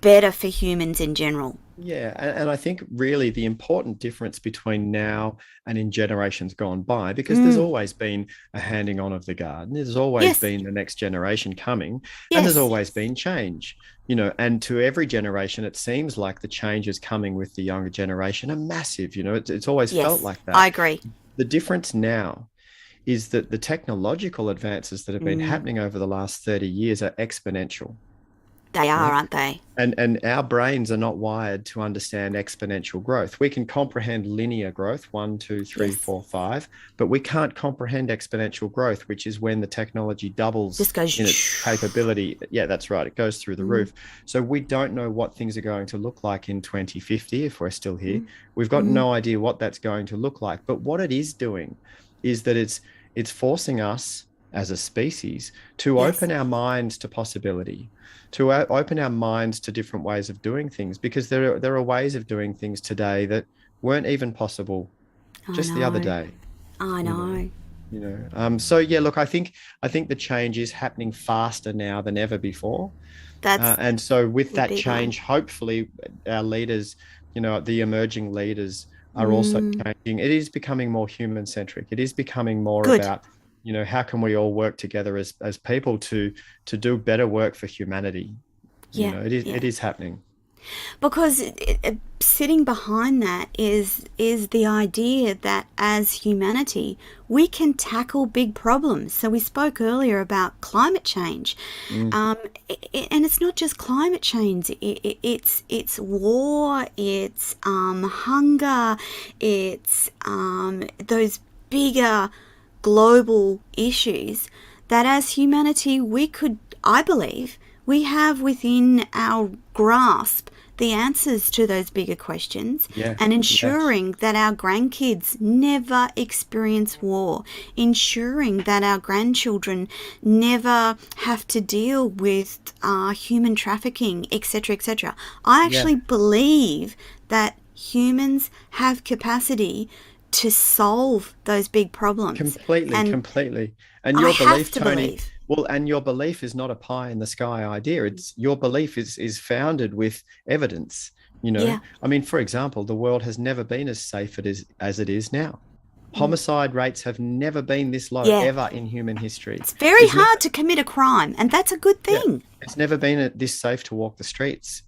Speaker 1: better for humans in general.
Speaker 4: Yeah, and I think really the important difference between now and in generations gone by, because there's
Speaker 1: Mm,
Speaker 4: always been a handing on of the garden, there's always
Speaker 1: yes,
Speaker 4: been the next generation coming, and there's
Speaker 1: yes,
Speaker 4: always been change, and to every generation, it seems like the changes coming with the younger generation are massive, it's always felt
Speaker 1: yes,
Speaker 4: like
Speaker 1: I
Speaker 4: that.
Speaker 1: agree.
Speaker 4: The difference now is that the technological advances that have been
Speaker 1: Mm,
Speaker 4: happening over the last 30 years are exponential,
Speaker 1: they are,
Speaker 4: right?
Speaker 1: aren't they?
Speaker 4: And our brains are not wired to understand exponential growth. We can comprehend linear growth, one, two, three,
Speaker 1: Yes,
Speaker 4: four, five, but we can't comprehend exponential growth, which is when the technology doubles
Speaker 1: just goes.
Speaker 4: in its capability. Yeah, that's right. It goes through the
Speaker 1: Mm,
Speaker 4: roof. So we don't know what things are going to look like in 2050 if we're still here.
Speaker 1: mm,
Speaker 4: We've got
Speaker 1: mm,
Speaker 4: no idea what that's going to look like. But what it is doing is that it's forcing us as a species to
Speaker 1: yes,
Speaker 4: open our minds to possibility, to open our minds to different ways of doing things, because there are ways of doing things today that weren't even possible
Speaker 1: I
Speaker 4: just the other
Speaker 1: know,
Speaker 4: day.
Speaker 1: I
Speaker 4: You know,
Speaker 1: know.
Speaker 4: so yeah, look, I think the change is happening faster now than ever before,
Speaker 1: That's
Speaker 4: and so with
Speaker 1: the
Speaker 4: that
Speaker 1: big one.
Speaker 4: change, hopefully, our leaders, the emerging leaders, are also
Speaker 1: Mm,
Speaker 4: changing. It is becoming more human centric. It is becoming more
Speaker 1: good.
Speaker 4: about, how can we all work together as people to do better work for humanity.
Speaker 1: Yeah,
Speaker 4: It is
Speaker 1: yeah.
Speaker 4: it is happening.
Speaker 1: Because sitting behind that is the idea that as humanity we can tackle big problems. So we spoke earlier about climate change,
Speaker 4: Mm,
Speaker 1: um, and it's not just climate change. It's war, it's hunger, it's those bigger global issues that as humanity we could, I believe, we have within our grasp the answers to those bigger questions,
Speaker 4: yeah.
Speaker 1: and
Speaker 4: Yes.
Speaker 1: ensuring that our grandkids never experience war, ensuring that our grandchildren never have to deal with human trafficking, etc., etc. I
Speaker 4: Yeah.
Speaker 1: actually believe that humans have capacity to solve those big problems,
Speaker 4: Completely,
Speaker 1: and
Speaker 4: completely. And
Speaker 1: I
Speaker 4: your
Speaker 1: have
Speaker 4: belief,
Speaker 1: to
Speaker 4: Tony,
Speaker 1: believe.
Speaker 4: well, and your belief is not a pie in the sky idea. It's your belief is founded with evidence.
Speaker 1: Yeah.
Speaker 4: I mean, for example, the world has never been as safe as it is now.
Speaker 1: Mm.
Speaker 4: Homicide rates have never been this low
Speaker 1: Yeah.
Speaker 4: ever in human history.
Speaker 1: It's very
Speaker 4: There's never
Speaker 1: hard to commit a crime, and that's a good
Speaker 4: Yeah,
Speaker 1: thing.
Speaker 4: it's never been this safe to walk the streets,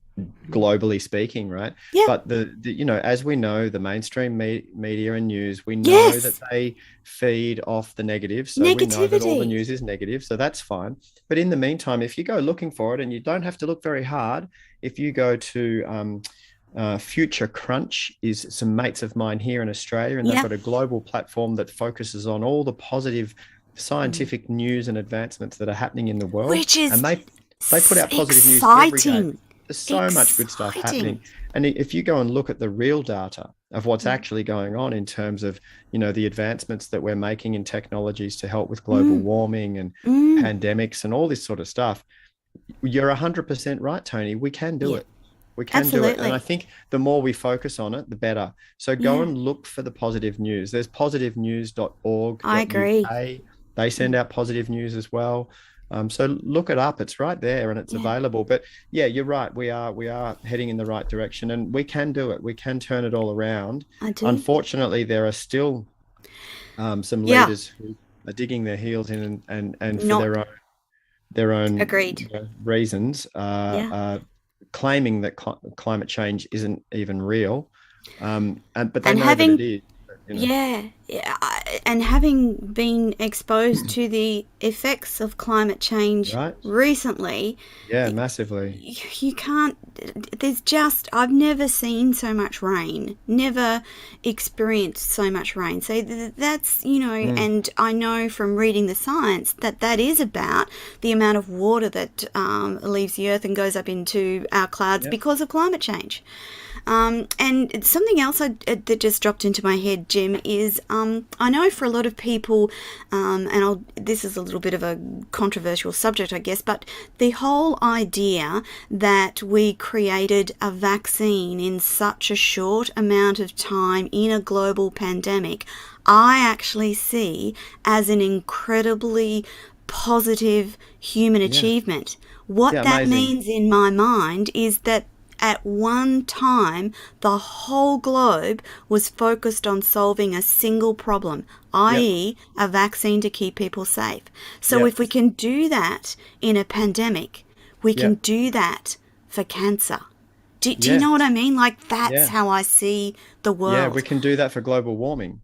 Speaker 4: globally speaking, right?
Speaker 1: Yeah.
Speaker 4: But as we know, the mainstream media and news, we know that
Speaker 1: Yes.
Speaker 4: they feed off the negative, so we know that all the
Speaker 1: Negativity.
Speaker 4: news is negative, so that's fine. But in the meantime, if you go looking for it, and you don't have to look very hard, if you go to Future Crunch, is some mates of mine here in Australia, and they've
Speaker 1: Yeah.
Speaker 4: got a global platform that focuses on all the positive
Speaker 1: Mm.
Speaker 4: scientific news and advancements that are happening in the world,
Speaker 1: Which is
Speaker 4: and they put out positive news every day.
Speaker 1: exciting.
Speaker 4: There's so much good stuff
Speaker 1: Exciting.
Speaker 4: happening, and if you go and look at the real data of what's
Speaker 1: Mm.
Speaker 4: actually going on in terms of the advancements that we're making in technologies to help with global
Speaker 1: Mm.
Speaker 4: warming and
Speaker 1: Mm.
Speaker 4: pandemics and all this sort of stuff, you're 100% right, Tony. We can do
Speaker 1: Yeah.
Speaker 4: it. We can do it. And I
Speaker 1: Absolutely.
Speaker 4: think the more we focus on it, the better. So go
Speaker 1: Yeah.
Speaker 4: and look for the positive news. There's
Speaker 1: I agree.
Speaker 4: positivenews.org.uk. They
Speaker 1: Mm.
Speaker 4: send out positive news as well. So look it up. It's right there and it's
Speaker 1: Yeah.
Speaker 4: available. But yeah, you're right. We are heading in the right direction, and we can do it. We can turn it all around.
Speaker 1: I do.
Speaker 4: Unfortunately, there are still some
Speaker 1: Yeah.
Speaker 4: leaders who are digging their heels in and for
Speaker 1: Not
Speaker 4: their own
Speaker 1: agreed.
Speaker 4: reasons,
Speaker 1: Yeah.
Speaker 4: claiming that climate change isn't even real. But they
Speaker 1: And
Speaker 4: know that it
Speaker 1: having
Speaker 4: is.
Speaker 1: and having been exposed to the effects of climate change
Speaker 4: Right?
Speaker 1: recently,
Speaker 4: Yeah, massively.
Speaker 1: you can't, I've never seen so much rain, never experienced so much rain. So that's, and I know from reading the science that is about the amount of water that leaves the earth and goes up into our clouds
Speaker 4: Yep.
Speaker 1: because of climate change. And something else that just dropped into my head, Jim, is I know for a lot of people, this is a little bit of a controversial subject, I guess, but the whole idea that we created a vaccine in such a short amount of time in a global pandemic, I actually see as an incredibly positive human achievement. What that
Speaker 4: amazing.
Speaker 1: means in my mind is that at one time, the whole globe was focused on solving a single problem, i.e., a vaccine to keep people safe. So if we can do that in a pandemic, we can do that for cancer. Do you know what I mean? Like, that's how I see the world.
Speaker 4: Yeah, we can do that for global warming.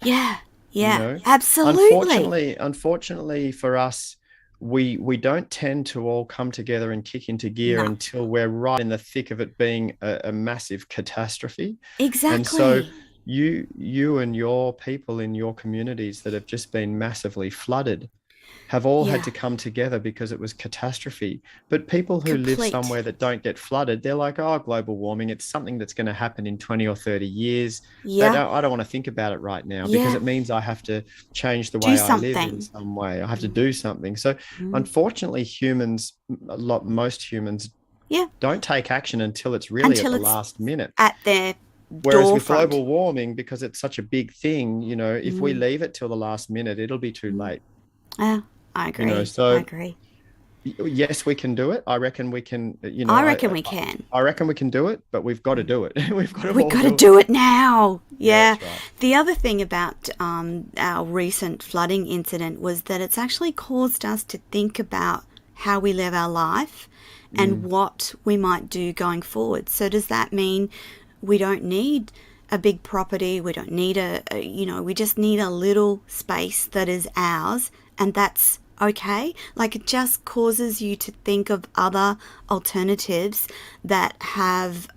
Speaker 1: Yeah,
Speaker 4: You know?
Speaker 1: absolutely.
Speaker 4: Unfortunately for us, we don't tend to all come together and kick into gear
Speaker 1: No.
Speaker 4: until we're right in the thick of it being a massive catastrophe.
Speaker 1: Exactly.
Speaker 4: And so you and your people in your communities that have just been massively flooded have all had to come together because it was catastrophe. But people who live somewhere that don't get flooded, they're like, oh, global warming, it's something that's going to happen in 20 or 30 years. I don't want to think about it right now because it means I have to change the way I live in some way. I have to do something. So unfortunately, most humans don't take action until it's really at the last minute.
Speaker 1: At their
Speaker 4: Whereas with global warming, because it's such a big thing, if we leave it till the last minute, it'll be too late.
Speaker 1: I agree.
Speaker 4: I
Speaker 1: agree.
Speaker 4: Yes, we can do it. I reckon we can.
Speaker 1: I reckon we can.
Speaker 4: I reckon we can do it, but we've got to do it. we've got
Speaker 1: to do it now. Yeah.
Speaker 4: That's right.
Speaker 1: The other thing about our recent flooding incident was that it's actually caused us to think about how we live our life and what we might do going forward. So does that mean we don't need a big property? We don't need we just need a little space that is ours, and that's okay. Like, it just causes you to think of other alternatives that have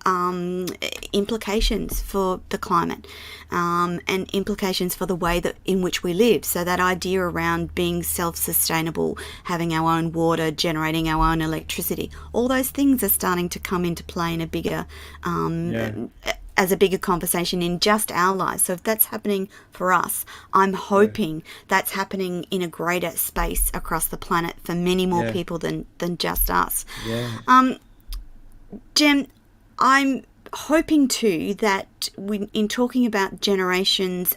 Speaker 1: implications for the climate and implications for the way that in which we live. So that idea around being self-sustainable, having our own water, generating our own electricity, all those things are starting to come into play in a bigger as a bigger conversation in just our lives. So if that's happening for us, I'm hoping that's happening in a greater space across the planet for many more people than just us. Jem, I'm hoping too that in talking about generations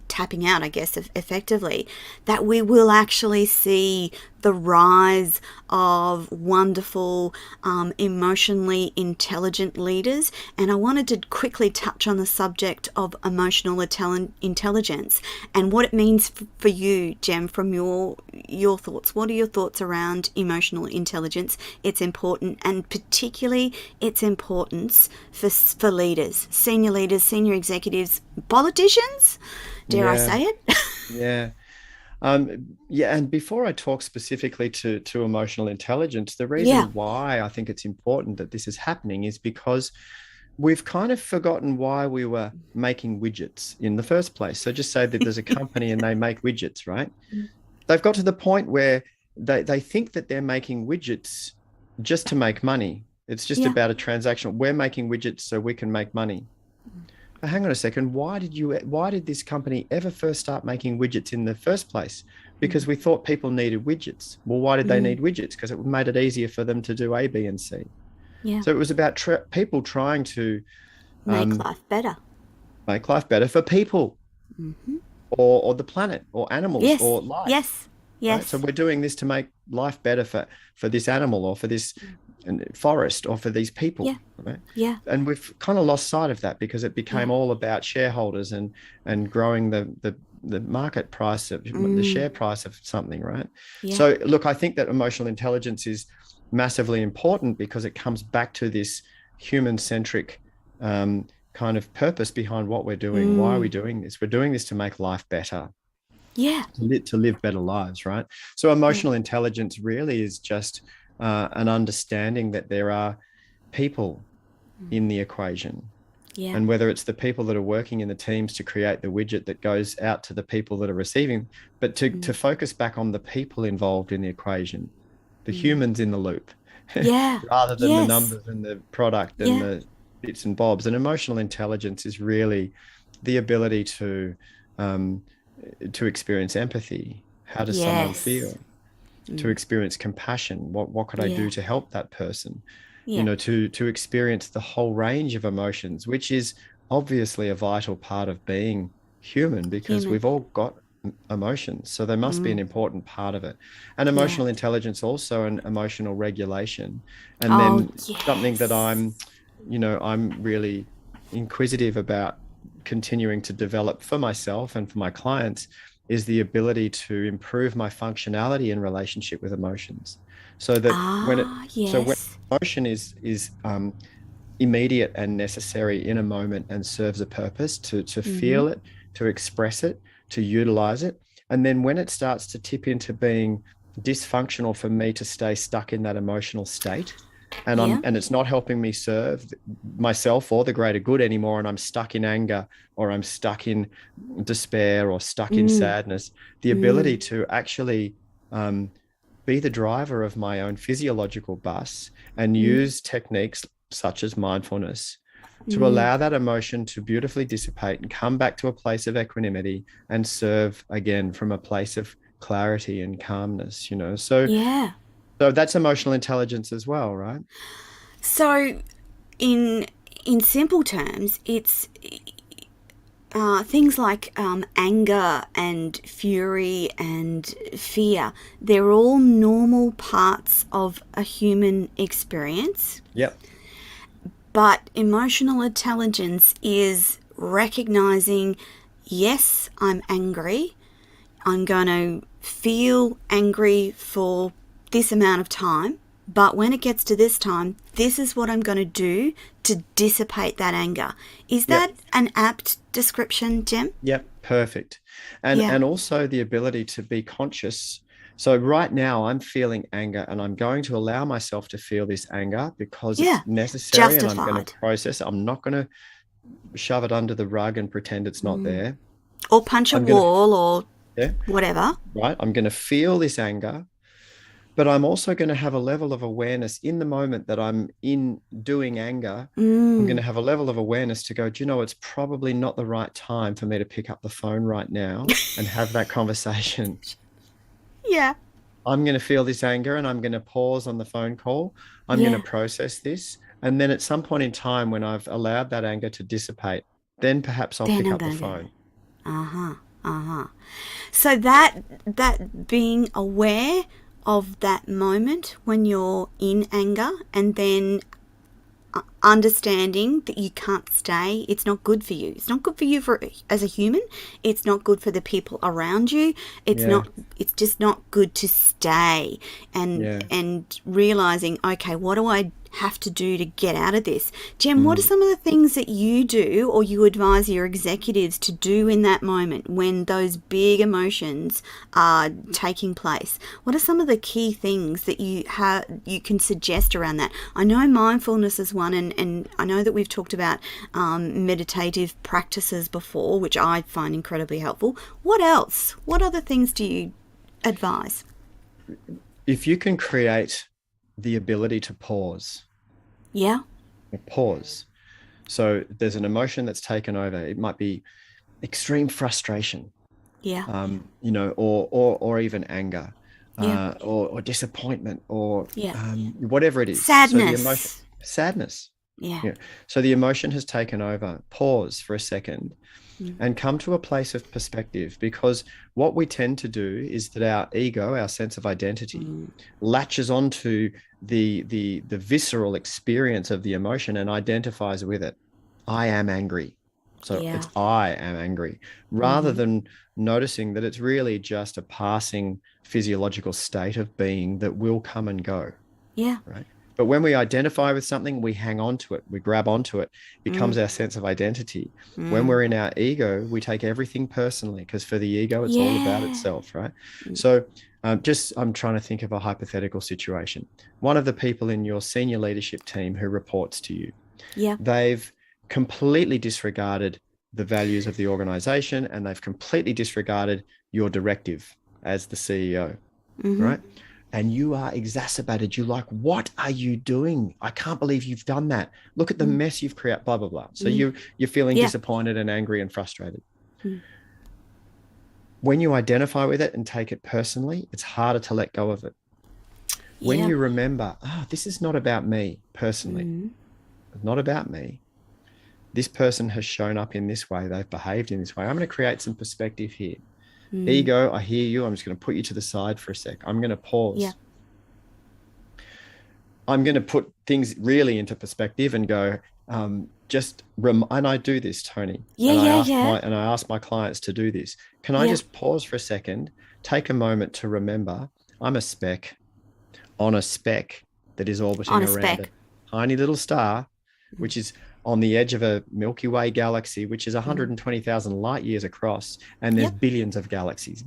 Speaker 1: tapping out, I guess, effectively, that we will actually see the rise of wonderful, emotionally intelligent leaders. And I wanted to quickly touch on the subject of emotional intelligence and what it means for you, Jem, from your thoughts. What are your thoughts around emotional intelligence, its importance, and particularly its importance for leaders, senior executives, politicians? Dare I say it?
Speaker 4: And before I talk specifically to emotional intelligence, the reason why I think it's important that this is happening is because we've kind of forgotten why we were making widgets in the first place. So just say that there's a company and they make widgets, right? They've got to the point where they think that they're making widgets just to make money. It's just about a transaction. We're making widgets so we can make money. But hang on a second. Why did this company ever first start making widgets in the first place? Because we thought people needed widgets. Well, why did they need widgets? Because it made it easier for them to do A, B, and C. Yeah. So it was about people trying to
Speaker 1: make life better.
Speaker 4: Make life better for people, or the planet, or animals, or life.
Speaker 1: Yes.
Speaker 4: Right? So we're doing this to make life better for this animal, or for this forest, or for these people. Right? And we've kind of lost sight of that because it became all about shareholders and growing the market price of the share price of something, right? So look, I think that emotional intelligence is massively important because it comes back to this human-centric kind of purpose behind what we're doing. Why are we doing this? We're doing this to make life better,
Speaker 1: Yeah.
Speaker 4: to live better lives, right? So emotional intelligence really is just an understanding that there are people in the equation.
Speaker 1: Yeah.
Speaker 4: And whether it's the people that are working in the teams to create the widget that goes out to the people that are receiving, but to focus back on the people involved in the equation, the humans in the loop,
Speaker 1: Yeah.
Speaker 4: rather than the
Speaker 1: Yes.
Speaker 4: numbers and the product and
Speaker 1: Yeah.
Speaker 4: the bits and bobs. And emotional intelligence is really the ability to experience empathy. How does someone
Speaker 1: Yes.
Speaker 4: feel? To experience compassion. What could I do to help that person?
Speaker 1: Yeah.
Speaker 4: You know, to experience the whole range of emotions, which is obviously a vital part of being human, because we've all got emotions. So they must be an important part of it. And emotional intelligence also, and emotional regulation. And then something that I'm really inquisitive about continuing to develop for myself and for my clients is the ability to improve my functionality in relationship with emotions. So that when emotion is immediate and necessary in a moment and serves a purpose, to feel it, to express it, to utilize it. And then when it starts to tip into being dysfunctional for me to stay stuck in that emotional state, and it's not helping me serve myself or the greater good anymore, and I'm stuck in anger, or I'm stuck in despair, or stuck in sadness, the ability to actually be the driver of my own physiological bus and use techniques such as mindfulness to allow that emotion to beautifully dissipate and come back to a place of equanimity and serve again from a place of clarity and calmness, you know. So that's emotional intelligence as well, right?
Speaker 1: So in simple terms, it's things like anger and fury and fear. They're all normal parts of a human experience.
Speaker 4: Yep.
Speaker 1: But emotional intelligence is recognizing, yes, I'm angry. I'm going to feel angry for this amount of time. But when it gets to this time, this is what I'm going to do to dissipate that anger. Is that an apt description, Jem?
Speaker 4: Yep, perfect. And also the ability to be conscious. So right now I'm feeling anger, and I'm going to allow myself to feel this anger because it's necessary.
Speaker 1: Justified.
Speaker 4: And I'm going to process it. I'm not going to shove it under the rug and pretend it's not there.
Speaker 1: Or punch a wall or whatever.
Speaker 4: Right. I'm going to feel this anger. But I'm also going to have a level of awareness in the moment that I'm in doing anger. I'm going to have a level of awareness to go, do you know, it's probably not the right time for me to pick up the phone right now and have that conversation.
Speaker 1: Yeah.
Speaker 4: I'm going to feel this anger, and I'm going to pause on the phone call. I'm going to process this. And then at some point in time, when I've allowed that anger to dissipate, then perhaps I'll pick up the phone.
Speaker 1: So that being aware of that moment when you're in anger, and then understanding that you can't stay. It's not good for you. It's not good for you as a human. It's not good for the people around you. It's just not good to stay. And realizing, okay, what do I have to do to get out of this? Jem, what are some of the things that you do or you advise your executives to do in that moment when those big emotions are taking place? What are some of the key things that you can suggest around that? I know mindfulness is one, and I know that we've talked about meditative practices before, which I find incredibly helpful. What else? What other things do you advise?
Speaker 4: If you can create the ability to pause.
Speaker 1: Yeah.
Speaker 4: Pause. So there's an emotion that's taken over. It might be extreme frustration.
Speaker 1: Yeah.
Speaker 4: You know, or even anger. Or disappointment, or whatever it is.
Speaker 1: Sadness.
Speaker 4: So the emotion, sadness.
Speaker 1: Yeah.
Speaker 4: So the emotion has taken over. Pause for a second and come to a place of perspective, because what we tend to do is that our ego, our sense of identity, latches onto the visceral experience of the emotion and identifies with it. I am angry. So it's I am angry, rather than noticing that it's really just a passing physiological state of being that will come and go.
Speaker 1: Yeah.
Speaker 4: Right. But when we identify with something, we hang on to it, we grab onto it, it becomes our sense of identity. When we're in our ego, we take everything personally, because for the ego, it's all about itself, right? So I'm trying to think of a hypothetical situation. One of the people in your senior leadership team who reports to you, they've completely disregarded the values of the organization, and they've completely disregarded your directive as the CEO, right? And you are exacerbated. You're like, what are you doing? I can't believe you've done that. Look at the mess you've created, blah, blah, blah. So you're feeling disappointed and angry and frustrated. When you identify with it and take it personally, it's harder to let go of it. When you remember, this is not about me personally. It's not about me. This person has shown up in this way. They've behaved in this way. I'm going to create some perspective here. Ego, I hear you. I'm just going to put you to the side for a sec. I'm going to pause. I'm going to put things really into perspective and go, and I do this, Tony. And I ask my clients to do this. Can I just pause for a second, take a moment to remember I'm a speck on a speck that is orbiting around a tiny little star, which is on the edge of a Milky Way galaxy, which is 120,000 light years across, and there's billions of galaxies,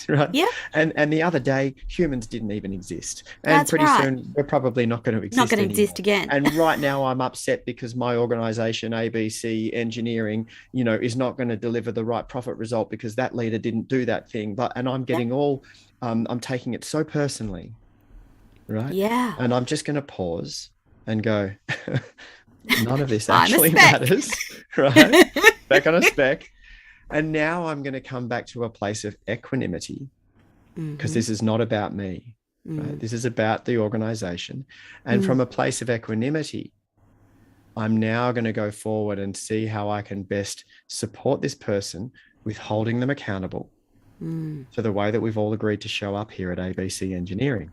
Speaker 4: right? And the other day, humans didn't even exist. And
Speaker 1: That's
Speaker 4: pretty
Speaker 1: right.
Speaker 4: soon, we're probably not going to exist
Speaker 1: Not going to
Speaker 4: anymore.
Speaker 1: exist again.
Speaker 4: And right now, I'm upset because my organization, ABC Engineering, is not going to deliver the right profit result because that leader didn't do that thing. And I'm getting I'm taking it so personally, right? Yeah. And I'm just going to pause and go, none of this actually matters, right? Back on a speck. And now I'm going to come back to a place of equanimity, because this is not about me, right? This is about the organization. And from a place of equanimity, I'm now going to go forward and see how I can best support this person with holding them accountable to the way that we've all agreed to show up here at ABC Engineering.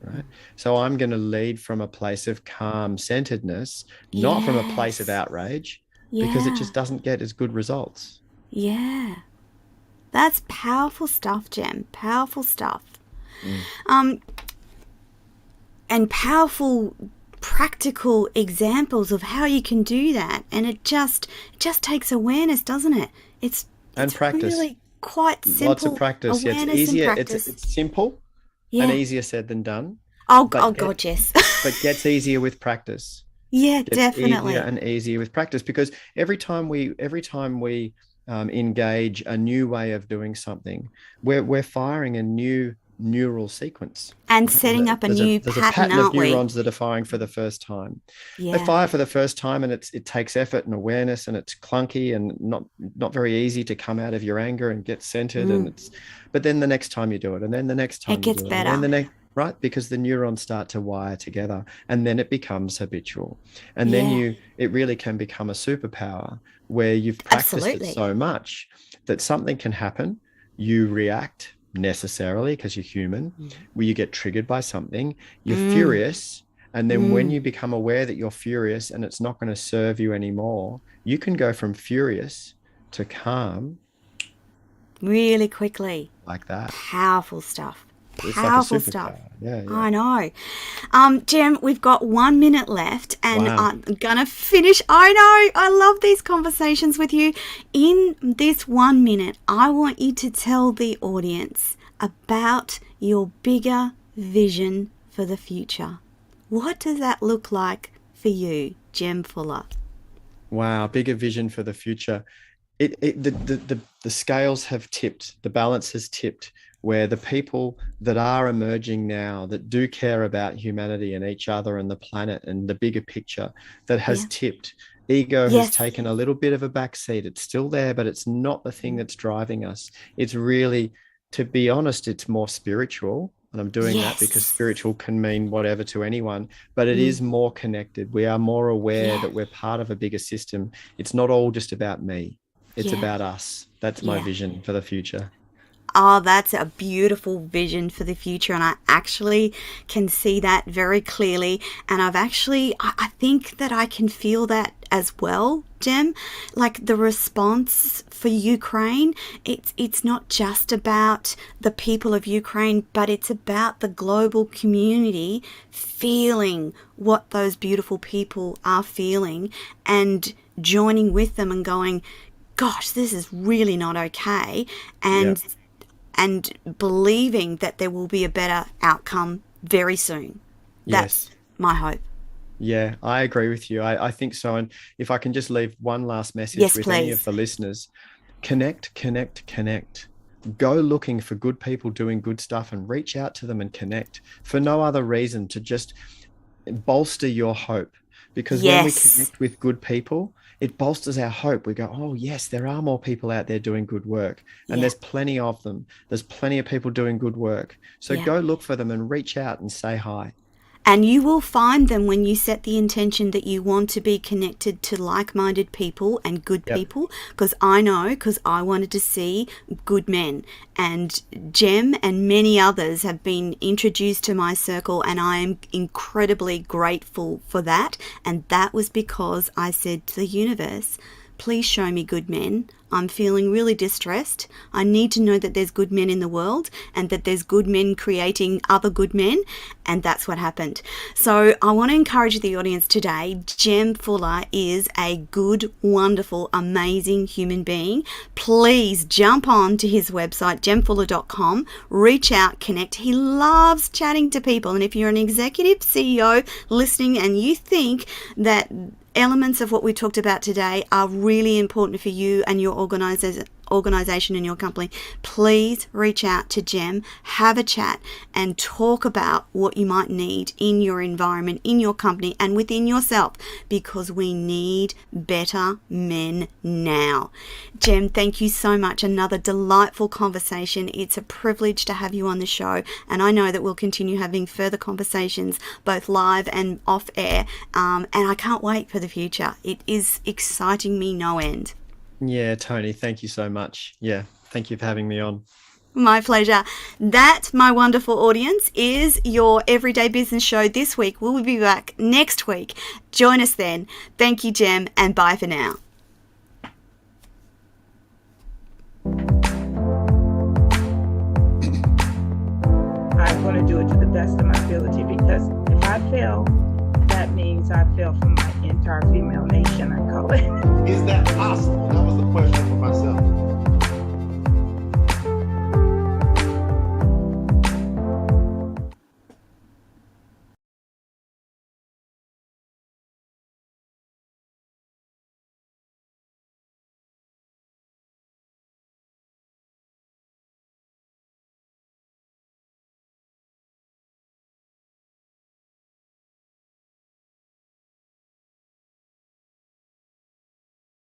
Speaker 4: Right. So I'm going to lead from a place of calm centeredness, not from a place of outrage, because it just doesn't get as good results. Yeah.
Speaker 1: That's powerful stuff, Jem. Powerful stuff. And powerful practical examples of how you can do that. And it just takes awareness, doesn't it? It's
Speaker 4: practice.
Speaker 1: Really quite simple.
Speaker 4: Lots of practice.
Speaker 1: Awareness
Speaker 4: it's easier.
Speaker 1: and practice.
Speaker 4: It's simple. And easier said than done.
Speaker 1: God, yes.
Speaker 4: But gets easier with practice.
Speaker 1: Definitely.
Speaker 4: Easier and easier with practice, because every time we engage a new way of doing something, we're firing a new neural sequence
Speaker 1: and setting up a new
Speaker 4: pattern.
Speaker 1: There's a pattern
Speaker 4: of neurons that are firing for the first time. They fire for the first time, and it takes effort and awareness, and it's clunky and not very easy to come out of your anger and get centered. But then the next time you do it, and then the next time
Speaker 1: it gets better.
Speaker 4: And then right? Because the neurons start to wire together, and then it becomes habitual. And then it really can become a superpower where you've practiced it so much that something can happen. You react necessarily because you're human, where you get triggered by something, you're furious. And then when you become aware that you're furious and it's not going to serve you anymore, you can go from furious to calm
Speaker 1: really quickly.
Speaker 4: Like that.
Speaker 1: Powerful stuff.
Speaker 4: Powerful stuff. Yeah.
Speaker 1: I know. Jem, we've got 1 minute left, and I'm gonna finish. I know, I love these conversations with you. In this 1 minute, I want you to tell the audience about your bigger vision for the future. What does that look like for you, Jem Fuller?
Speaker 4: Wow, bigger vision for the future. The scales have tipped, the balance has tipped, where the people that are emerging now, that do care about humanity and each other and the planet and the bigger picture, that has tipped. Ego has taken a little bit of a backseat. It's still there, but it's not the thing that's driving us. It's really, to be honest, it's more spiritual. And I'm doing that because spiritual can mean whatever to anyone, but it is more connected. We are more aware that we're part of a bigger system. It's not all just about me. It's about us. That's my vision for the future.
Speaker 1: Oh, that's a beautiful vision for the future. And I actually can see that very clearly. And I think that I can feel that as well, Jem, like the response for Ukraine, it's not just about the people of Ukraine, but it's about the global community feeling what those beautiful people are feeling and joining with them and going, gosh, this is really not okay, and believing that there will be a better outcome very soon. That's my hope.
Speaker 4: Yeah, I agree with you. I think so. And if I can just leave one last message with any of the listeners, connect. Go looking for good people doing good stuff and reach out to them and connect for no other reason, to just bolster your hope. Because when we connect with good people, it bolsters our hope. We go, oh, yes, there are more people out there doing good work. And there's plenty of them. There's plenty of people doing good work. So go look for them and reach out and say hi.
Speaker 1: And you will find them when you set the intention that you want to be connected to like-minded people and good people. Because I know, because I wanted to see good men. And Jem and many others have been introduced to my circle, and I am incredibly grateful for that. And that was because I said to the universe, please show me good men. I'm feeling really distressed. I need to know that there's good men in the world and that there's good men creating other good men. And that's what happened. So I want to encourage the audience today. Jem Fuller is a good, wonderful, amazing human being. Please jump on to his website, jemfuller.com, reach out, connect. He loves chatting to people. And if you're an executive CEO listening and you think that elements of what we talked about today are really important for you and your organization and your company, please reach out to Jem, have a chat and talk about what you might need in your environment, in your company and within yourself, because we need better men now. Jem, thank you so much. Another delightful conversation. It's a privilege to have you on the show, and I know that we'll continue having further conversations both live and off air, and I can't wait for the future. It is exciting me no end.
Speaker 4: Yeah, Tony, thank you so much. Yeah, thank you for having me on.
Speaker 1: My pleasure. That, my wonderful audience, is your Everyday Business Show this week. We'll be back next week. Join us then. Thank you, Jem, and bye for now.
Speaker 2: I'm going to do it to the best of my ability, because if I fail, that means I fail for my entire female nation, I call it.
Speaker 3: Is that possible? That was the question for myself.